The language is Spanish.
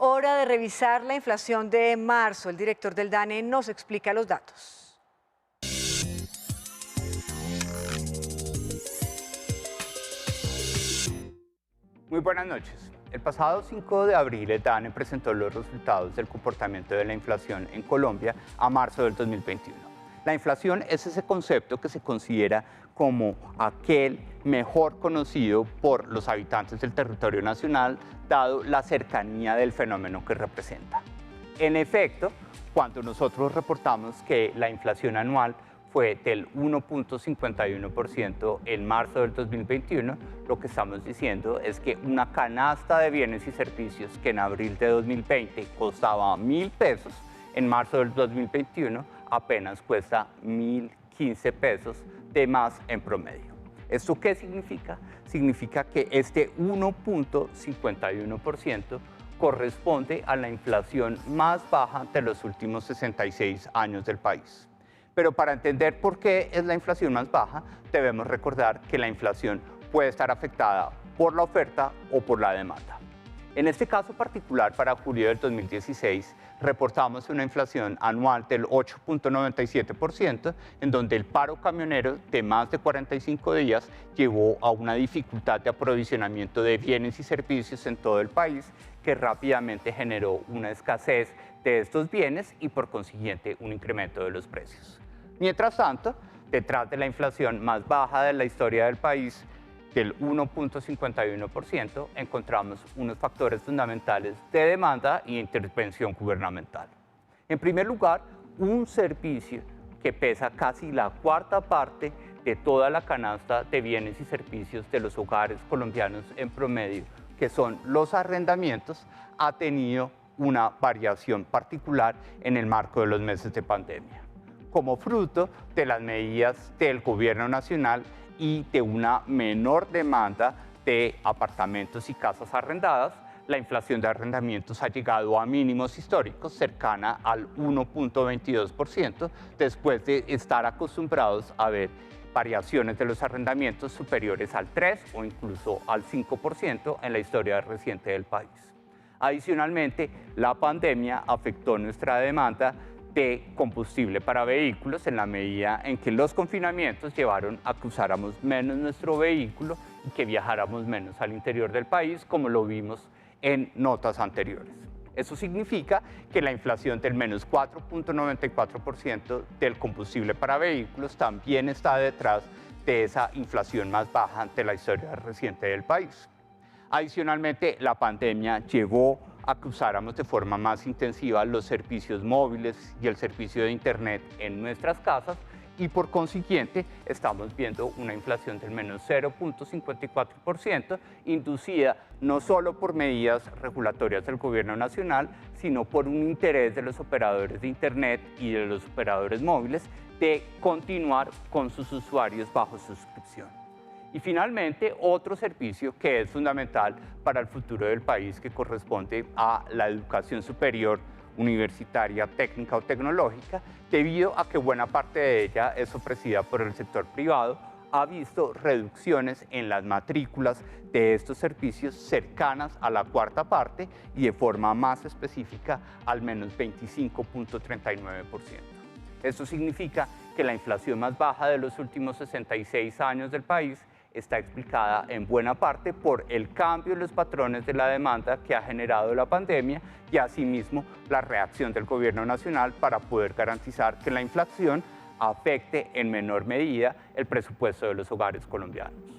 Hora de revisar la inflación de marzo. El director del DANE nos explica los datos. Muy buenas noches. El pasado 5 de abril, el DANE presentó los resultados del comportamiento de la inflación en Colombia a marzo del 2021. La inflación es ese concepto que se considera como aquel mejor conocido por los habitantes del territorio nacional, dado la cercanía del fenómeno que representa. En efecto, cuando nosotros reportamos que la inflación anual fue del 1.51% en marzo del 2021, lo que estamos diciendo es que una canasta de bienes y servicios que en abril de 2020 costaba 1.000 pesos, en marzo del 2021 apenas cuesta 1.015 pesos de más en promedio. ¿Esto qué significa? Significa que este 1.51% corresponde a la inflación más baja de los últimos 66 años del país. Pero para entender por qué es la inflación más baja, debemos recordar que la inflación puede estar afectada por la oferta o por la demanda. En este caso particular, para julio del 2016, reportamos una inflación anual del 8.97%, en donde el paro camionero de más de 45 días llevó a una dificultad de aprovisionamiento de bienes y servicios en todo el país, que rápidamente generó una escasez de estos bienes y por consiguiente un incremento de los precios. Mientras tanto, detrás de la inflación más baja de la historia del país, del 1.51%, encontramos unos factores fundamentales de demanda y intervención gubernamental. En primer lugar, un servicio que pesa casi la cuarta parte de toda la canasta de bienes y servicios de los hogares colombianos en promedio, que son los arrendamientos, ha tenido una variación particular en el marco de los meses de pandemia, como fruto de las medidas del gobierno nacional y de una menor demanda de apartamentos y casas arrendadas. La inflación de arrendamientos ha llegado a mínimos históricos, cercana al 1.22%, después de estar acostumbrados a ver variaciones de los arrendamientos superiores al 3 o incluso al 5% en la historia reciente del país. Adicionalmente, la pandemia afectó nuestra demanda de combustible para vehículos en la medida en que los confinamientos llevaron a que usáramos menos nuestro vehículo y que viajáramos menos al interior del país, como lo vimos en notas anteriores. Eso significa que la inflación del menos 4.94% del combustible para vehículos también está detrás de esa inflación más baja de la historia reciente del país. Adicionalmente, la pandemia llevó a que usáramos de forma más intensiva los servicios móviles y el servicio de Internet en nuestras casas y por consiguiente estamos viendo una inflación del menos 0.54%, inducida no solo por medidas regulatorias del gobierno nacional, sino por un interés de los operadores de Internet y de los operadores móviles de continuar con sus usuarios bajo suscripción. Y finalmente, otro servicio que es fundamental para el futuro del país, que corresponde a la educación superior, universitaria, técnica o tecnológica, debido a que buena parte de ella es ofrecida por el sector privado, ha visto reducciones en las matrículas de estos servicios cercanas a la cuarta parte y de forma más específica al menos 25.39%. Esto significa que la inflación más baja de los últimos 66 años del país está explicada en buena parte por el cambio en los patrones de la demanda que ha generado la pandemia y asimismo la reacción del gobierno nacional para poder garantizar que la inflación afecte en menor medida el presupuesto de los hogares colombianos.